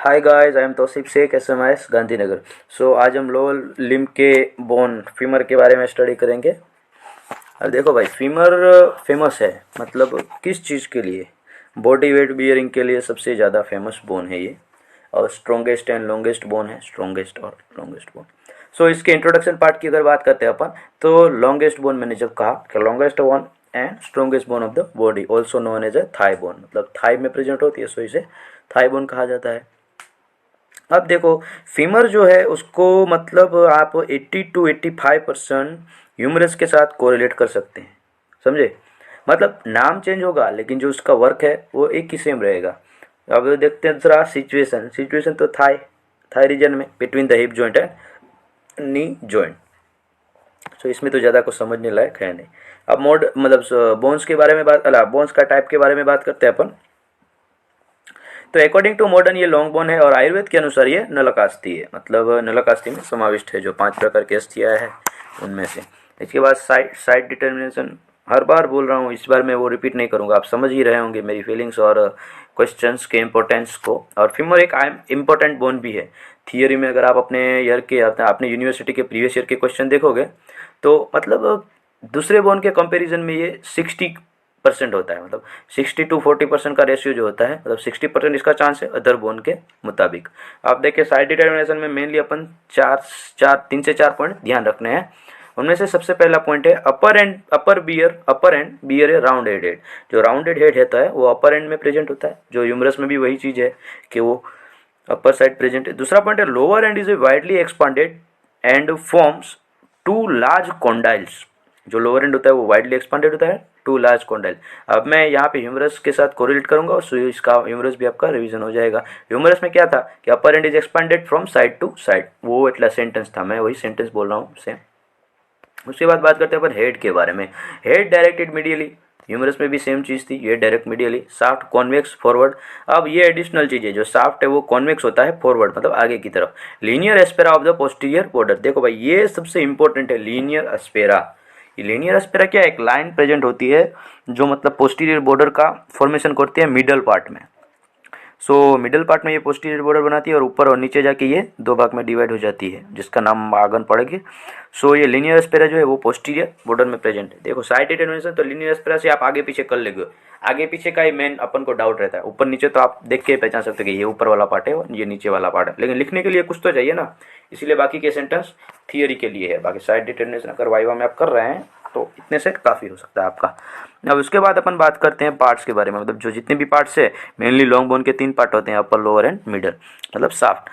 Hi guys, I am Tauseef Shaikh SMS Gandhinagar. आज हम lower limb के बोन फीमर के बारे में स्टडी करेंगे। अब देखो भाई, फीमर फेमस है मतलब किस चीज़ के लिए? बॉडी वेट बियरिंग के लिए सबसे ज़्यादा फेमस बोन है ये, और स्ट्रॉन्गेस्ट एंड लॉन्गेस्ट बोन है, स्ट्रॉन्गेस्ट और लॉन्गेस्ट बोन। इसके इंट्रोडक्शन पार्ट की अगर बात करते हैं अपन, तो लॉन्गेस्ट बोन मैंने जब कहा कि longest bone and strongest bone of the body also known as a thigh bone, मतलब थाई में प्रेजेंट होती है, सो इसे थाई बोन कहा जाता है। अब देखो, फीमर जो है उसको मतलब आप 80 to 85% ह्यूमरस के साथ कोरिलेट कर सकते हैं, समझे? मतलब नाम चेंज होगा लेकिन जो उसका वर्क है वो एक ही सेम रहेगा। अब देखते हैं दूसरा सिचुएशन। सिचुएशन तो थाई थाई रीजन में between the hip joint and knee joint. इसमें तो ज़्यादा कुछ समझने लायक है नहीं। अब मोड मतलब बोन्स के बारे में बात, अला बोन्स का टाइप के बारे में बात करते हैं अपन। तो अकॉर्डिंग टू मॉडर्न ये लॉन्ग बोन है, और आयुर्वेद के अनुसार ये नलकास्थी है, मतलब नलकास्थी में समाविष्ट है, जो 5 प्रकार की अस्थियाँ है उनमें से। इसके बाद साइड साइड डिटर्मिनेशन, हर बार बोल रहा हूँ, इस बार मैं वो रिपीट नहीं करूँगा, आप समझ ही रहे होंगे मेरी फीलिंग्स और क्वेश्चंस के इम्पोर्टेंस को। और फीमर एक इम्पोर्टेंट बोन भी है थियोरी में। अगर आप अपने ईयर के अपने यूनिवर्सिटी के प्रीवियस ईयर के क्वेश्चन देखोगे तो मतलब दूसरे बोन के कंपैरिजन में ये 60% होता है, मतलब 60 to 40% का रेशियो जो होता है, मतलब 60% इसका चांस है अदर बोन के मुताबिक। आप देखिए साइड डिटर्मिनेशन में मेनली अपन 3 से 4 पॉइंट ध्यान रखने हैं। उनमें से सबसे पहला पॉइंट है अपर एंड बियर है राउंड हेड। जो राउंडेड हेड रहता है वो अपर एंड में प्रेजेंट होता है, जो ह्यूमरस में भी वही चीज़ है कि वो अपर साइड प्रेजेंट है। दूसरा पॉइंट है lower end is a widely expanded and forms two large condyles. जो लोअर एंड होता है वो वाइडली एक्सपांडेड होता है, टू लार्ज कॉन्डाइल। अब मैं यहाँ पे ह्यूमरस के साथ कोरिलेट करूंगा, सो इसका ह्यूमरस भी आपका रिवीजन हो जाएगा। ह्यूमरस में क्या था कि upper end is expanded from side to side, वो इतना सेंटेंस था, मैं वही सेंटेंस बोल रहा हूँ सेम। उसके बाद बात करते हैं अपन हेड के बारे में। हेड डायरेक्टेड मीडियली, ह्यूमरस में भी सेम चीज़ थी, ये direct medially. Shaft convex forward. अब ये एडिशनल चीज़ है, जो शाफ्ट है वो कॉन्वेक्स होता है फॉरवर्ड, मतलब आगे की तरफ। Linear aspera of the posterior border. देखो भाई, ये सबसे इंपॉर्टेंट है, लीनियर एस्पेरा। ये लीनियर एस्पेरा क्या है? एक लाइन प्रेजेंट होती है जो मतलब पोस्टीरियर बॉर्डर का फॉर्मेशन करती है मिडल पार्ट में। मिडिल पार्ट में ये पोस्टीरियर बॉर्डर बनाती है, और ऊपर और नीचे जाके ये 2 भाग में डिवाइड हो जाती है, जिसका नाम आगन पड़ेगी। ये लीनियर एस्पेरा जो है वो पोस्टीरियर बॉर्डर में प्रेजेंट है। देखो साइड डिटर्मिनेशन तो लीनियर एस्पेरा से आप आगे पीछे कर लेंगे, आगे पीछे का ही मेन अपन को डाउट रहता है। ऊपर नीचे तो आप देख के पहचान सकते हैं कि ये ऊपर वाला पार्ट है और ये नीचे वाला पार्ट है, लेकिन लिखने के लिए कुछ तो चाहिए ना, इसीलिए बाकी के सेंटेंस थियोरी के लिए है। बाकी साइड डिटर्मिनेशन अगर वाइवा में आप कर रहे हैं तो इतने से काफ़ी हो सकता है आपका। अब उसके बाद अपन बात करते हैं पार्ट्स के बारे में, मतलब जो जितने भी पार्ट्स है, मेनली लॉन्ग बोन के 3 पार्ट होते हैं, अपर लोअर एंड मिडल, मतलब शाफ्ट।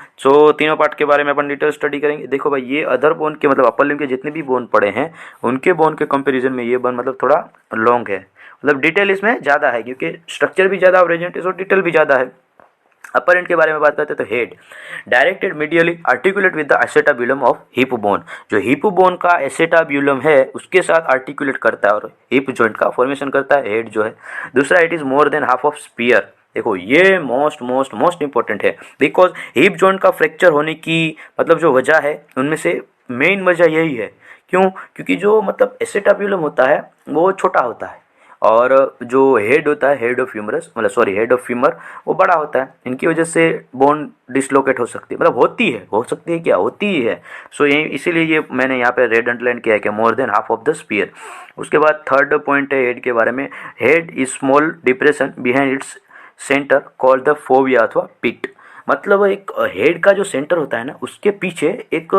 तीनों पार्ट के बारे में अपन डिटेल स्टडी करेंगे। देखो भाई, ये अदर बोन के मतलब अपर लिम्ब के जितने भी बोन पड़े हैं उनके बोन के कंपेरिजन में ये बोन मतलब थोड़ा लॉन्ग है, मतलब डिटेल इसमें ज़्यादा है, क्योंकि स्ट्रक्चर भी ज़्यादा प्रेजेंट है, डिटेल भी ज़्यादा है। अपर एंड के बारे में बात करते हैं तो head directed medially articulate with the acetabulum of hip bone. जो हिप बोन का एसेटाब्यूलम है उसके साथ आर्टिकुलेट करता है और हिप जॉइंट का फॉर्मेशन करता है हेड जो है। दूसरा, it is more than half of sphere. देखो ये मोस्ट इंपॉर्टेंट है, बिकॉज हिप जॉइंट का फ्रैक्चर होने की मतलब जो वजह है उनमें से मेन वजह यही है। क्यों? क्योंकि जो मतलब एसेटाब्यूलम होता है वो छोटा होता है, और जो हेड होता है, हेड ऑफ ह्यूमरस मतलब सॉरी हेड ऑफ फीमर, वो बड़ा होता है। इनकी वजह से बोन डिसलोकेट हो सकती है, मतलब होती है, हो सकती है क्या, होती ही है। ये इसीलिए ये मैंने यहाँ पे रेड अंडरलाइन किया है कि more than half of the spear. उसके बाद थर्ड पॉइंट है हेड के बारे में। Head is small depression behind its centre called the fovea अथवा पिट। मतलब एक हेड का जो सेंटर होता है ना, उसके पीछे एक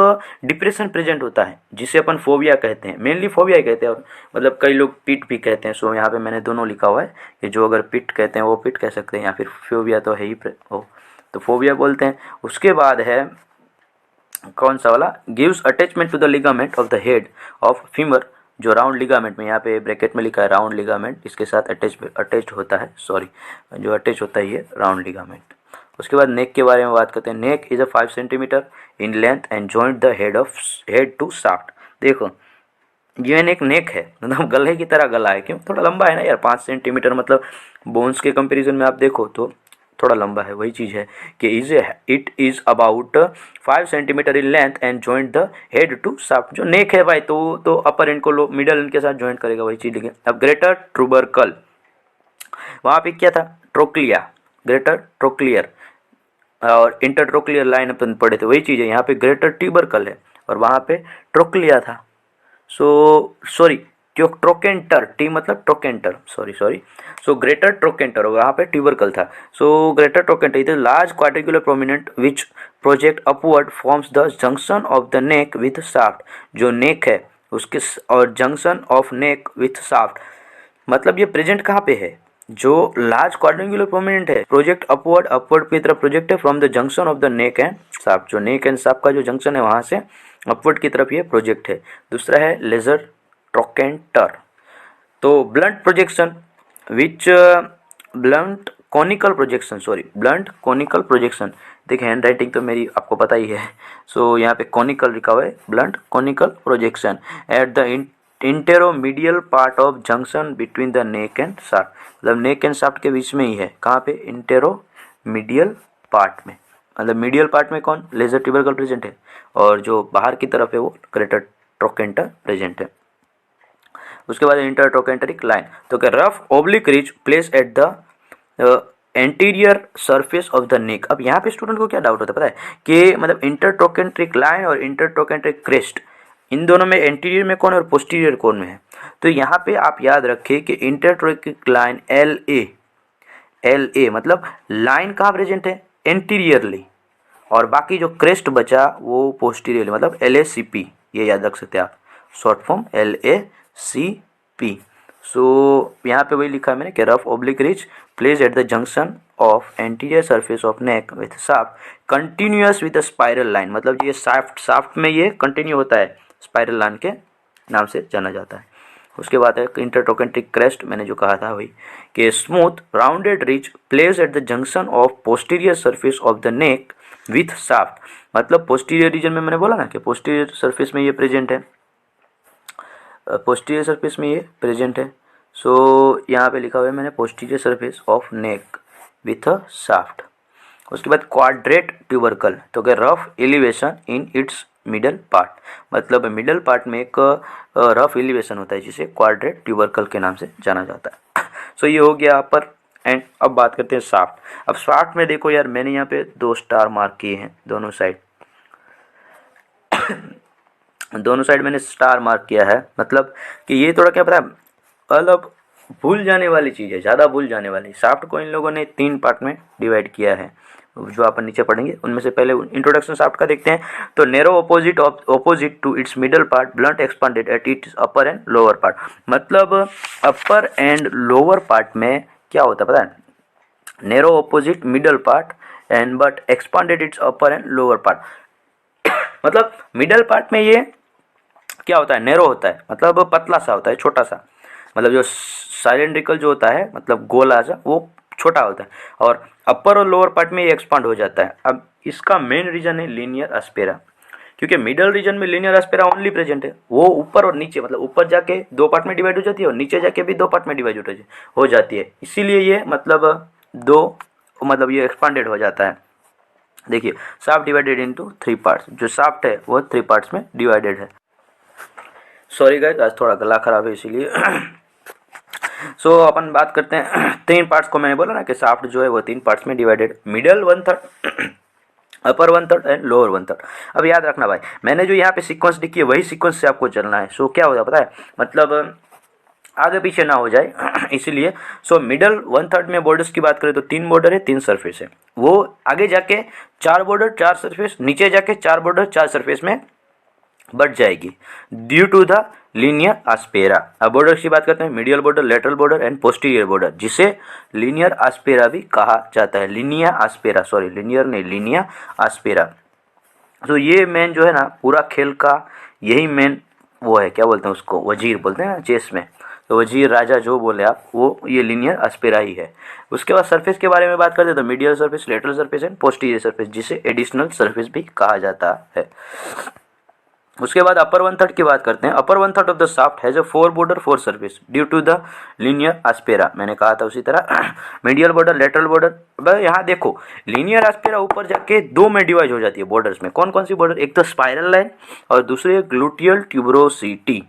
डिप्रेशन प्रेजेंट होता है जिसे अपन फोबिया कहते हैं, मेनली फोबिया ही कहते हैं, और मतलब कई लोग पिट भी कहते हैं। यहाँ पे मैंने दोनों लिखा हुआ है कि जो अगर पिट कहते हैं वो पिट कह सकते हैं, या फिर फोबिया तो है ही हो, तो फोबिया बोलते हैं। उसके बाद है कौन सा वाला, gives attachment to the ligament of the head of femur. जो राउंड लिगामेंट में, यहाँ पे ब्रैकेट में लिखा है राउंड लिगामेंट, इसके साथ अटैच होता है, जो अटैच होता है ये राउंड लिगामेंट। उसके बाद नेक के बारे में बात करते हैं। Neck is a 5 centimetre in length and joint the head to shaft. देखो ये नेक है, मतलब गले की तरह गला है। क्यों? थोड़ा लंबा है ना यार, 5 सेंटीमीटर, मतलब बोन्स के कंपैरिजन में आप देखो तो थोड़ा लंबा है। वही चीज़ है कि it is about 5 centimetre in length and joint the head to shaft. जो नेक है भाई तो अपर एंड को मिडल एंड के साथ जॉइंट करेगा, वही चीज़ लिखे। अब ग्रेटर ट्रूबरकल, वहाँ पे क्या था? ट्रोक्लिया, ग्रेटर ट्रोक्लियर, और इंटरट्रोक्लियर लाइन अपन पढ़े थे, वही चीज़ है। यहाँ पे ग्रेटर ट्यूबरकल है और वहाँ पे ट्रोक्लिया था। सो सॉरी, ट्रोकेंटर, टी मतलब trochanter, sorry. So greater trochanter और वहाँ पे ट्यूबरकल था। So greater trochanter is large quadricular prominent which project upward forms the junction of the neck with shaft. जो नेक है उसके और junction of neck with shaft, मतलब ये प्रेजेंट कहाँ पे है, जो लार्ज क्वाड्रेंगुलर प्रोमिनेंट है, प्रोजेक्ट अपवर्ड की तरफ प्रोजेक्ट है from the junction of the neck and shaft. जो नेक एंड शाफ्ट का जो जंक्शन है वहां से अपवर्ड की तरफ ये प्रोजेक्ट है। दूसरा है लेजर ट्रोकेंटर। तो ब्लंट प्रोजेक्शन विच ब्लंट कॉनिकल प्रोजेक्शन। देखिए हैंड राइटिंग तो मेरी आपको पता ही है। सो यहाँ पे कॉनिकल लिखा हुआ है, blunt conical projection at the interomedial part of junction between the neck and shaft. मतलब नेक एंड शाफ्ट के बीच में ही है, कहाँ पे, इंटेरोमीडियल पार्ट में। मतलब मीडियल पार्ट में कौन, लेजर ट्यूबरकल प्रेजेंट है और जो बाहर की तरफ है वो ग्रेटर ट्रोकेंटर प्रेजेंट है। उसके बाद इंटरट्रोकेंटरिक लाइन, तो क्या rough oblique ridge place at the anterior surface of the नेक। अब यहाँ पे स्टूडेंट को क्या डाउट होता है पता है कि मतलब इंटरट्रोकेंट्रिक लाइन और इंटरट्रोकेंट्रिक क्रेस्ट, इन दोनों में एंटीरियर में कौन है और पोस्टीरियर कौन में है। तो यहाँ पे आप याद रखिए कि इंटरट्रोकेंट्रिक लाइन एल ए मतलब लाइन कहाँ प्रेजेंट है, एंटीरियरली, और बाकी जो क्रेस्ट बचा वो पोस्टीरियरली, मतलब LACP, ये याद रख सकते हैं आप, शॉर्ट फॉर्म LACP। सो यहाँ पे वही लिखा है मैंने कि rough oblique ridge place at the junction of anterior surface of neck with shaft continuous with spiral line. मतलब ये शाफ्ट में ये कंटिन्यू होता है, स्पाइरल लाइन के नाम से जाना जाता है। उसके बाद है इंटरट्रोकेंट्रिक क्रेस्ट, मैंने जो कहा था वही कि smooth rounded ridge place at the junction of posterior surface of the neck with shaft. मतलब पोस्टीरियर रीजन में मैंने बोला ना कि पोस्टीरियर सरफेस में ये प्रेजेंट है, पोस्टीरियर सरफेस में ये प्रेजेंट है। सो यहाँ पे लिखा हुआ है मैंने posterior surface of neck with a shaft. उसके बाद क्वाड्रेट ट्यूबरकल, तो क्या rough elevation in its middle part. मतलब मिडल पार्ट में एक रफ एलिवेशन होता है जिसे क्वाड्रेट ट्यूबरकल के नाम से जाना जाता है। सो ये हो गया अपर। एंड अब बात करते हैं शाफ्ट। अब शाफ्ट में देखो यार, मैंने यहाँ पे 2 स्टार मार्क किए हैं दोनों साइड दोनों साइड मैंने स्टार मार्क किया है, मतलब कि ये थोड़ा क्या पता है, मतलब भूल जाने वाली चीज़ है, ज़्यादा भूल जाने वाली। शाफ्ट को इन लोगों ने 3 पार्ट में डिवाइड किया है जो अपन नीचे पढ़ेंगे। उनमें से पहले इंट्रोडक्शन शाफ्ट का देखते हैं। तो narrow opposite to its middle part, blunt expanded at its upper and lower part. मतलब अपर एंड लोअर पार्ट में क्या होता है पता है, narrow opposite middle part and but expanded it's upper and lower part. मतलब मिडल पार्ट में ये क्या होता है, नैरो होता है, मतलब पतला सा होता है, छोटा सा। मतलब जो साइलेंड्रिकल जो होता है, मतलब गोला सा, वो छोटा होता है। और अपर और लोअर पार्ट में ये एक्सपांड हो जाता है। अब इसका मेन रीजन है लीनियर एस्पेरा, क्योंकि मिडल रीजन में लीनियर एस्पेरा ओनली प्रेजेंट है। वो ऊपर और नीचे, मतलब ऊपर जाके 2 पार्ट में डिवाइड हो जाती है और नीचे जाके भी 2 पार्ट में डिवाइड हो जाती है। इसीलिए ये मतलब ये एक्सपांडेड हो जाता है। देखिए शाफ्ट डिवाइडेड इनटू 3 पार्ट्स, जो शाफ्ट है वो 3 पार्ट्स में डिवाइडेड है। सॉरी गाइस, आज थोड़ा गला खराब है इसीलिए। सो अपन बात करते हैं 3 पार्ट्स को। मैंने बोला ना कि शाफ्ट जो है वो 3 पार्ट्स में divided, middle 1/3, upper 1/3 and lower 1/3। अब याद रखना भाई, मैंने जो यहाँ पे सीक्वेंस लिखी है वही सीक्वेंस से आपको चलना है। सो क्या होता है पता है, मतलब आगे पीछे ना हो जाए इसलिए। सो मिडल 1/3 में बॉर्डर्स की बात करें तो 3 बॉर्डर है, 3 सरफेस है। वो आगे जाके 4 बॉर्डर 4 सरफेस, नीचे जाके 4 बॉर्डर 4 सरफेस में बढ़ जाएगी due to the linear aspera. अब बॉर्डर की बात करते हैं, medial border, lateral border and posterior border, जिसे लीनियर एस्पेरा भी कहा जाता है। लीनियर एस्पेरा, सॉरी लीनियर नहीं, लीनियर एस्पेरा। तो ये मेन जो है ना पूरा खेल का यही मेन वो है, क्या बोलते हैं उसको, वजीर बोलते हैं ना चेस में। तो वजीर राजा जो बोले आप, वो ये लीनियर एस्पेरा ही है। उसके बाद सरफेस के बारे में बात करते हैं तो medial surface, lateral surface and posterior surface, जिसे एडिशनल सरफेस भी कहा जाता है। उसके बाद अपर 1/3 की बात करते हैं। Upper 1/3 of the shaft has a 4 border 4 surface due to the linear aspera, मैंने कहा था उसी तरह। मीडियल बॉर्डर, लेटरल बॉर्डर, यहाँ देखो लीनियर एस्पेरा ऊपर जाके 2 में डिवाइड हो जाती है बॉर्डर्स में। कौन कौन सी बॉर्डर, एक तो स्पाइरल लाइन और दूसरी ग्लूटियल ट्यूबरोसिटी।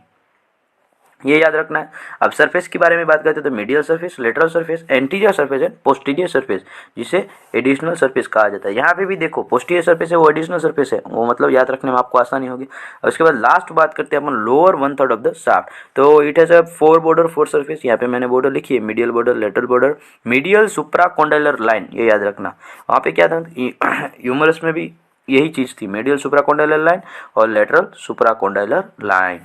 ये याद रखना है। अब सरफेस के बारे में बात करते हैं तो medial surface, lateral surface, anterior surface and posterior surface, जिसे एडिशनल सरफेस कहा जाता है। यहाँ पे भी देखो पोस्टीरियर सरफेस है वो एडिशनल सरफेस है, वो मतलब याद रखने में आपको आसानी होगी। और उसके बाद लास्ट बात करते हैं अपन लोअर 1/3 ऑफ द शाफ्ट। तो it has a 4 border 4 surface. यहाँ पे मैंने बॉर्डर लिखी है, medial border, lateral border, medial supracondylar line, ये याद रखना। वहाँ पे क्या था, ह्यूमरस में भी यही चीज़ थी, मीडियल सुप्राकॉन्डाइलर लाइन और लेटरल सुप्राकॉन्डाइलर लाइन।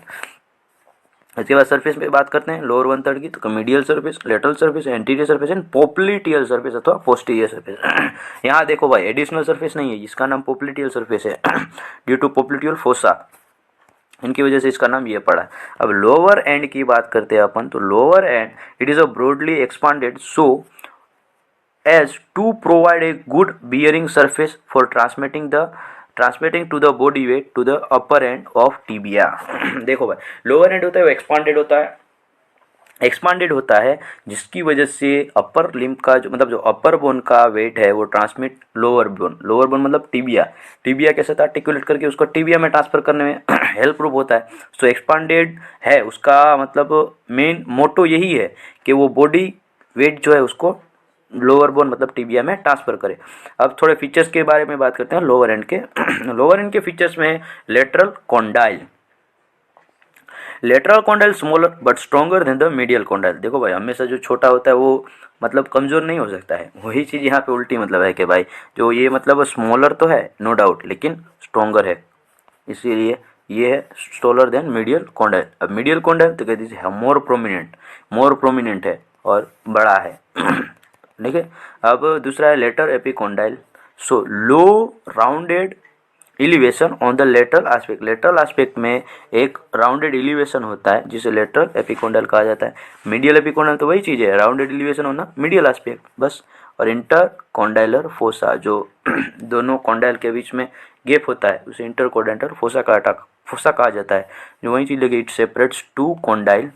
इसके बाद सरफेस पे बात करते हैं लोअर 1/3 की, तो medial surface, lateral surface, anterior surface and popliteal surface अथवा पोस्टीरियर सरफेस। यहाँ देखो भाई एडिशनल सरफेस नहीं है, जिसका नाम पोप्लिटियल सरफेस है ड्यू टू पोप्लिटियल फोसा, इनकी वजह से इसका नाम ये पड़ा है। अब लोअर एंड की बात करते हैं अपन, तो lower and it is a broadly expanded so as to provide a good bearing surface for transmitting to the body weight to the upper end of tibia। देखो भाई लोअर एंड होता है वो एक्सपांडेड होता है जिसकी वजह से अपर लिम्ब का जो मतलब जो अपर बोन का वेट है वो ट्रांसमिट लोअर बोन मतलब टीबिया के साथ आर्टिकुलेट करके उसको टीबिया में ट्रांसफर करने में हेल्प प्रूफ होता है। सो एक्सपांडेड है उसका मतलब मेन मोटो यही है कि वो बॉडी वेट जो है उसको लोअर बोन मतलब टीबिया में ट्रांसफर करे। अब थोड़े फीचर्स के बारे में बात करते हैं लोअर एंड के। लोअर एंड के फीचर्स में lateral condyle smaller but stronger than the medial condyle. देखो भाई हमेशा जो छोटा होता है वो मतलब कमज़ोर नहीं हो सकता है, वही चीज़ यहाँ पे उल्टी मतलब है कि भाई जो ये मतलब स्मॉलर तो है नो डाउट लेकिन स्ट्रॉन्गर है, इसीलिए ये है स्टॉलर देन मीडियल कॉन्डाइल। अब मीडियल कॉन्डाइल तो कह दीजिए मोर प्रोमिनेंट है और बड़ा है ठीक है। अब दूसरा है lateral epicondyle, so low rounded elevation on the lateral aspect. Lateral aspect में एक राउंडेड एलिवेशन होता है जिसे लेटरल एपिकोंडाइल कहा जाता है। मीडियल एपिकोंडाइल तो वही चीज़ है, राउंडेड एलिवेशन होना मीडियल एस्पेक्ट बस। और इंटर कॉन्डाइलर फोसा जो दोनों कॉन्डाइल के बीच में गैप होता है उसे इंटर कॉन्डाइलर फोसा कहा जाता है, जो वही चीज़ लेके इट सेपरेट्स टू कॉन्डाइल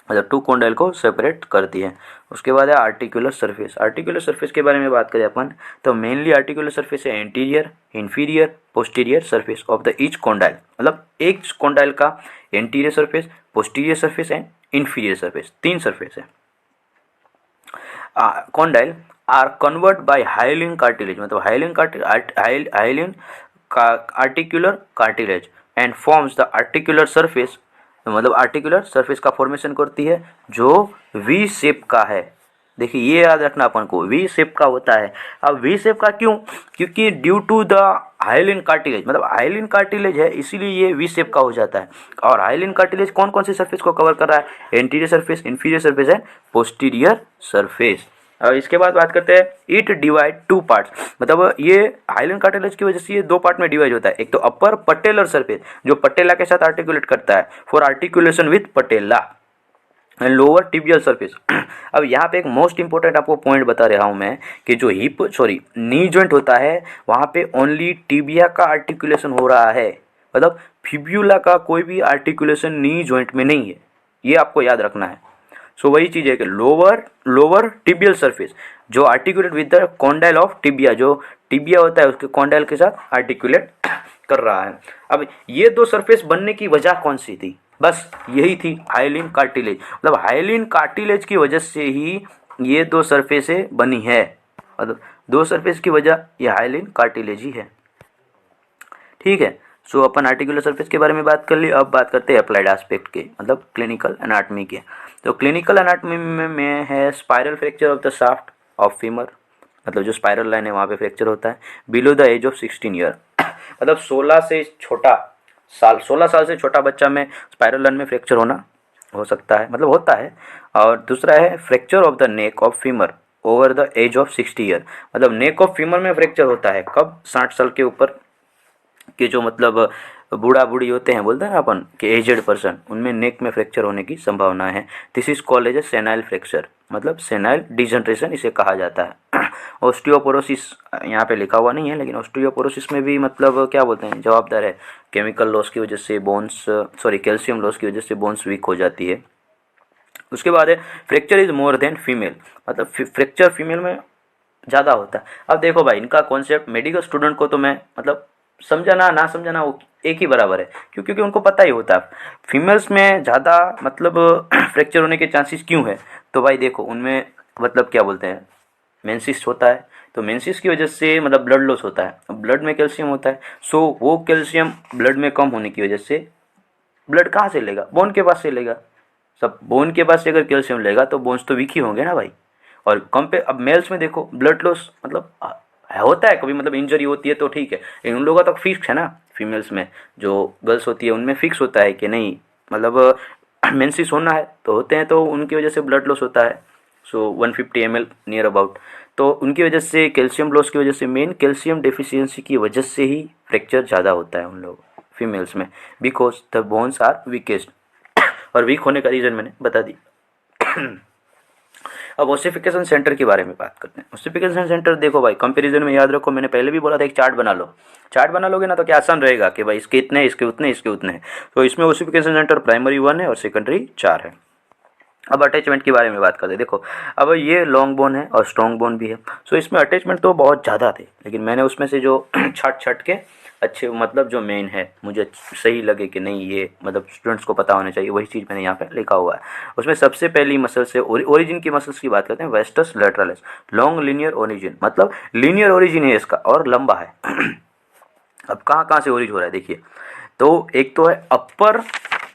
मतलब टू कॉन्डाइल को सेपरेट करती है। उसके बाद है आर्टिकुलर सरफेस के बारे में बात करें अपन तो मेनली आर्टिकुलर सरफेस है anterior, inferior, posterior surface of the each condyle. मतलब एक कॉन्डाइल का anterior surface, posterior surface and inferior surface, 3 surface है। Condyle are convert by hyaline cartilage, मतलब hyaline articular cartilage and forms the articular surface, मतलब articular surface का formation करती है जो वी शेप का है। देखिए ये याद रखना अपन को, वी शेप का होता है। अब वी शेप का क्यों, क्योंकि due to the hyaline cartilage, मतलब हाइलिन कार्टिलेज है इसीलिए ये वी शेप का हो जाता है। और हाइलिन कार्टिलेज कौन कौन सी सरफेस को कवर कर रहा है, anterior surface, inferior surface and posterior surface. और इसके बाद बात करते हैं इट डिवाइड 2 पार्ट्स, मतलब ये हाइलिन कार्टिलेज की वजह से ये 2 पार्ट में डिवाइड होता है। एक तो अपर पटेलर सरफेस जो पटेला के साथ आर्टिकुलेट करता है for articulation with patella, and lower tibial surface. अब यहाँ पे एक मोस्ट इंपॉर्टेंट आपको पॉइंट बता रहा हूँ मैं कि जो नी जॉइंट होता है वहाँ पे ओनली टिबिया का आर्टिकुलेशन हो रहा है, मतलब फिब्यूला का कोई भी आर्टिकुलेशन नी जॉइंट में नहीं है, ये आपको याद रखना है। सो वही चीज़ है कि लोअर टिबियल सरफेस जो articulate with the condyle of tibia, जो टिबिया होता है उसके कॉन्डाइल के साथ आर्टिकुलेट कर रहा है। अब ये 2 सरफेस बनने की वजह कौन सी थी, बस यही थी हाइलिन कार्टिलेज, मतलब हाइलिन कार्टिलेज की वजह से ही ये 2 सरफेसें बनी है, मतलब 2 सरफेस की वजह ये हाइलिन कार्टिलेज ही है। ठीक है, सो अपन आर्टिकुलर सरफेस के बारे में बात कर ली। अब बात करते हैं अप्लाइड एस्पेक्ट के, मतलब क्लिनिकल एनाटॉमी के। तो क्लिनिकल एनाटॉमी में है spiral fracture of the shaft of femur, मतलब जो स्पाइरल लाइन है वहाँ पे फ्रैक्चर होता है below the age of 16 year, मतलब 16 साल से छोटा बच्चा में स्पाइरल लाइन में फ्रैक्चर हो सकता है, मतलब होता है। और दूसरा है fracture of the neck of femur over the age of 60 year, मतलब नेक ऑफ फीमर में फ्रैक्चर होता है कब, 60 साल के ऊपर के जो मतलब बूढ़ा बूढ़ी होते हैं, बोलते हैं ना अपन कि एजेड पर्सन, उनमें नेक में फ्रैक्चर होने की संभावना है। This is called as a senile fracture, मतलब सेनाइल डिजनरेशन इसे कहा जाता है। ऑस्टियोपोरोसिस यहाँ पे लिखा हुआ नहीं है, लेकिन ऑस्टियोपोरोसिस में भी मतलब क्या बोलते हैं जवाबदार है केमिकल लॉस की वजह से कैल्शियम लॉस की वजह से बोन्स वीक हो जाती है। उसके बाद है fracture is more than female, मतलब फ्रैक्चर फीमेल में ज़्यादा होता है। अब देखो भाई इनका कॉन्सेप्ट मेडिकल स्टूडेंट को तो मैं मतलब समझाना ना समझाना वो एक ही बराबर है, क्योंकि उनको पता ही होता है फीमेल्स में ज़्यादा मतलब फ्रैक्चर होने के चांसेस क्यों है। तो भाई देखो उनमें मतलब क्या बोलते हैं, मेंसिस होता है, तो मेंसिस की वजह से मतलब ब्लड लॉस होता है, ब्लड में कैल्शियम होता है, सो वो कैल्शियम ब्लड में कम होने की वजह से ब्लड कहाँ से लेगा, बोन के पास से लेगा। सब बोन के पास से अगर कैल्शियम लेगा तो बोन्स तो वीक ही होंगे ना भाई। और कम पे अब मेल्स में देखो ब्लड लॉस मतलब होता है कभी, मतलब इंजरी होती है तो ठीक है, लेकिन उन लोगों का तो फिक्स है ना। फीमेल्स में जो गर्ल्स होती है उनमें फिक्स होता है कि नहीं, मतलब मेंसिस होना है तो होते हैं, तो उनकी वजह से ब्लड लॉस होता है। सो 150 ml नियर अबाउट, तो उनकी वजह से कैल्शियम लॉस की वजह से, मेन कैल्शियम डेफिशिएंसी की वजह से ही फ्रैक्चर ज़्यादा होता है उन लोग फीमेल्स में, because the bones are weakest. और वीक होने का रीज़न मैंने बता दी। अब ओसिफिकेशन सेंटर के बारे में बात करते हैं। ओसिफिकेशन सेंटर देखो भाई, कंपैरिजन में याद रखो, मैंने पहले भी बोला था एक चार्ट बना लो। चार्ट बना लोगे ना तो क्या आसान रहेगा कि भाई इसके इतने, इसके उतने, इसके उतने हैं। तो इसमें ओसिफिकेशन सेंटर प्राइमरी 1 है और सेकेंडरी 4 है। अब अटैचमेंट के बारे में बात करते हैं। देखो अब ये लॉन्ग बोन है और स्ट्रॉन्ग बोन भी है, सो इसमें अटैचमेंट तो बहुत ज़्यादा थे, लेकिन मैंने उसमें से जो छट छट के अच्छे मतलब जो मेन है मुझे सही लगे कि नहीं ये मतलब स्टूडेंट्स को पता होना चाहिए, वही चीज़ मैंने यहाँ पे लिखा हुआ है। उसमें सबसे पहली मसल से ओरिजिन की मसल्स की बात करते हैं। वेस्टस लैटरलिस लॉन्ग लीनियर ओरिजिन, मतलब लीनियर ओरिजिन है इसका और लंबा है। अब कहाँ कहाँ से ओरिजिन हो रहा है देखिए, तो एक तो है अपर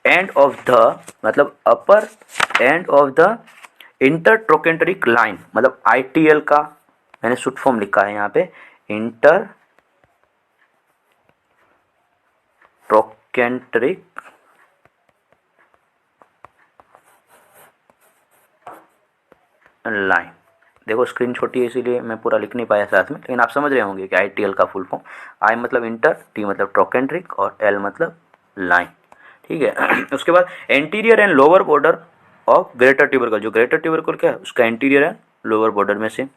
एंड ऑफ द, मतलब upper end of the intertrochanteric line, मतलब आईटीएल का मैंने शॉर्ट फॉर्म लिखा है यहाँ पे, इंटर ट्रोकेंट्रिक लाइन। देखो स्क्रीन छोटी है इसीलिए मैं पूरा लिख नहीं पाया साथ में, लेकिन आप समझ रहे होंगे कि आईटीएल का फुल फॉर्म, आई मतलब इंटर, टी मतलब ट्रोकेंट्रिक और एल मतलब लाइन, ठीक है। उसके बाद anterior and lower border of greater tubercle, जो ग्रेटर ट्यूबरकल क्या है उसका एंटीरियर एंड लोअर बॉर्डर में से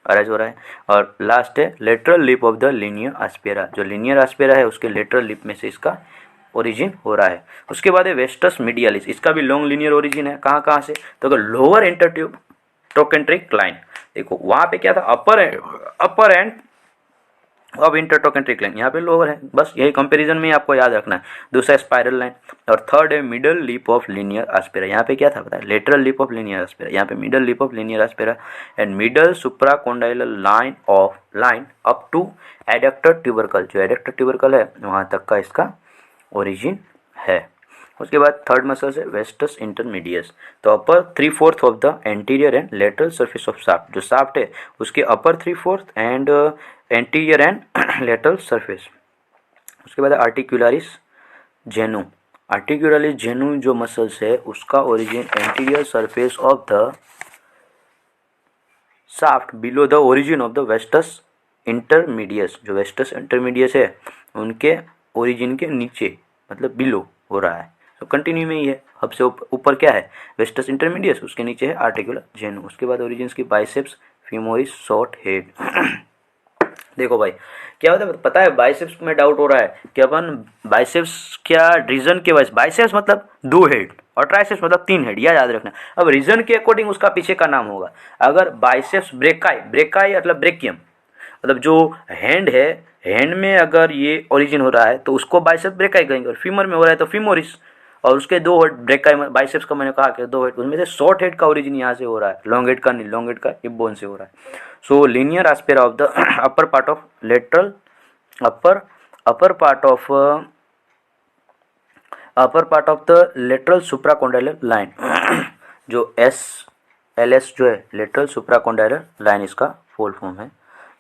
अराइज हो रहा है। और लास्ट है lateral lip of the linear aspera, जो लीनियर आस्पेरा है उसके लेटरल लिप में से इसका ओरिजिन हो रहा है। उसके बाद है वेस्टस मीडियालिस, इसका भी लॉन्ग लीनियर ओरिजिन है। कहाँ कहाँ से, तो अगर लोअर इंटरट्यूब ट्रोकेंट्रिक लाइन, देखो वहाँ पे क्या था अपर एंड अब इंटरट्रोकेंट्रिक लाइन, यहाँ पे लोअर है, बस यही कंपैरिजन में आपको याद रखना है। दूसरा स्पाइरल लाइन, और थर्ड है middle lip of linear aspera, यहाँ पे क्या था पता है, lateral lip of linear aspera, यहाँ पे middle lip of linear aspera and middle supracondylar line of line up to adductor tubercle, जो एडक्टर ट्यूबरकल है वहाँ तक का इसका ओरिजिन है। उसके बाद थर्ड मसल है वेस्टस इंटरमीडियस, तो upper 3/4 of the anterior and lateral surface of shaft, जो शाफ्ट है उसके अपर 3/4 and anterior and lateral surface. उसके बाद आर्टिकुलरिस जेनू, आर्टिकुलरिस जेनू जो मसल्स है उसका origin anterior surface of the shaft below the origin of the wastes intermedius, जो वेस्टस इंटरमीडियस है उनके ओरिजिन के नीचे मतलब बिलो हो रहा है। तो कंटिन्यू में ही है, हब से ऊपर क्या है वेस्टस इंटरमीडियस, उसके नीचे है आर्टिकुलर जेनू। उसके बाद ओरिजिन की बाइसेप्स फीमोरिस शॉर्ट हेड। देखो भाई क्या होता है पता है, बाइसेप्स में डाउट हो रहा है कि अपन बाइसेप्स क्या रीजन के वजह, बाइसेप्स मतलब 2 हेड और ट्राइसेप्स मतलब 3 हेड, यह याद रखना। अब रीजन के अकॉर्डिंग उसका पीछे का नाम होगा। अगर बाइसेप्स ब्रेकाई, ब्रेकाई मतलब ब्रेकियम, मतलब जो हैंड है, हैंड में अगर ये ओरिजिन हो रहा है तो उसको बाइसेप्स ब्रेकाई कहेंगे, और फीमर में हो रहा है तो फीमोरिस, और उसके 2 हेड ब्रेकाई बाइसेप्स का मैंने कहा कि 2 हेड, उनमें से शॉर्ट हेड का ओरिजिन यहाँ से हो रहा है, लॉन्ग हेड का नहीं, लॉन्ग हेड का हिप बोन से हो रहा है। So linear aspera of the upper part of lateral upper part of the lateral supracondylar line, जो LS जो है लेटरल सुप्राकोंडाइलर लाइन इसका फुल फॉर्म है।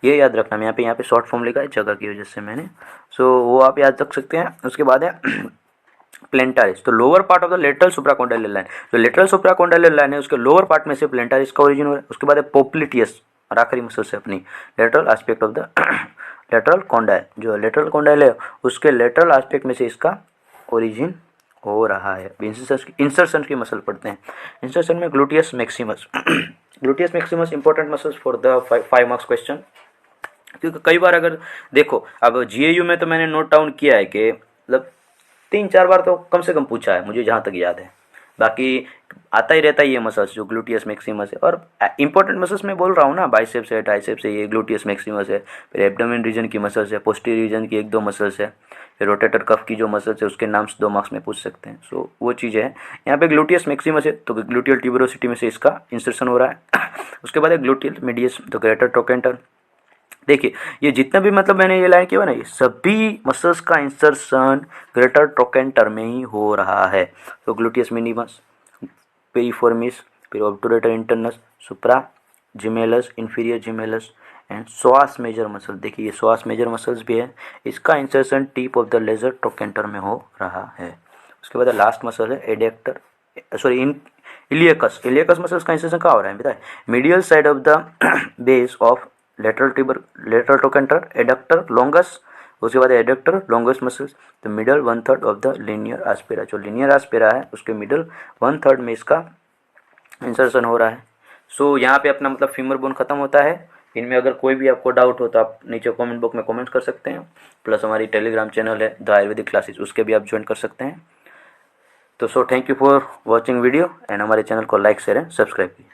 ये याद रखना, मैं यहाँ पे शॉर्ट फॉर्म लिखा है जगह की वजह से मैंने, सो वो आप याद रख सकते हैं। उसके बाद है प्लेंटारिस, तो lower part of the lateral supracondylar line, जो लेटरल सुप्राकोंडाइलर लाइन है उसके लोअर पार्ट में से प्लेंटारिस का ओरिजिन हो रहा है। उसके बाद है पोप्लिटियस, और आखिरी मसल से अपनी lateral aspect of the lateral condyle, जो लेटरल कॉन्डाइल है उसके लेटरल एस्पेक्ट में से इसका ओरिजिन हो रहा है। इंसर्शन की मसल पढ़ते हैं। इंसर्शन में gluteus Maximus, gluteus Maximus important muscles for the 5 marks question, क्योंकि कई बार अगर देखो अब GAU में तो मैंने नोट डाउन किया है कि मतलब 3-4 बार तो कम से कम पूछा है मुझे जहाँ तक याद है, बाकी आता ही रहता है ये मसल्स जो ग्लूटियस मैक्सिमस है। और इंपॉर्टेंट मसल्स मैं बोल रहा हूँ ना, बाइसेप्स है, ट्राइसेप्स है, ये ग्लूटियस मैक्सिमस है। फिर एब्डोमेन रीजन की मसल्स है, पोस्टीरियर रीजन की 1-2 मसल्स है। फिर रोटेटर कफ की जो मसल्स है उसके नाम 2 मार्क्स में पूछ सकते हैं। सो वो चीज़ें हैं। यहाँ पे ग्लूटियस मैक्सिमस है तो ग्लूटियल ट्यूबरोसिटी में से इसका इंसर्शन हो रहा है। उसके बाद है ग्लूटियल मीडियस तो ग्रेटर ट्रोकेंटर। देखिए ये जितना भी मतलब मैंने ये लाइन किया ना, ये सभी मसल्स का इंसर्शन ग्रेटर ट्रोकेंटर में ही हो रहा है। तो ग्लूटियस मिनिमस, पेरिफॉर्मिस, फिर obturator internus, supra gemellus, inferior gemellus and psoas major muscle. देखिए ये श्वास मेजर मसल्स भी है, इसका insertion tip of the lesser trochanter में हो रहा है। उसके बाद लास्ट मसल है एडेक्टर, सॉरी इन इलियकस। इलियकस मसल्स का इंसर्शन कहाँ हो रहा है बताए, medial side of the base of lateral trochanter, adductor longus. उसके बाद adductor longus muscles, the middle 1/3 of the linear aspera. जो लीनियर आस्पेरा है उसके मिडल 1/3 में इसका इंसर्शन हो रहा है। सो यहाँ पे अपना मतलब फीमर बोन खत्म होता है। इनमें अगर कोई भी आपको डाउट हो तो आप नीचे कमेंट बॉक्स में कमेंट कर सकते हैं। प्लस हमारी टेलीग्राम चैनल है द आयुर्वेदिक क्लासेस, उसके भी आप ज्वाइन कर सकते हैं। तो thank you for watching video and हमारे चैनल को लाइक शेयर एंड सब्सक्राइब कीजिए।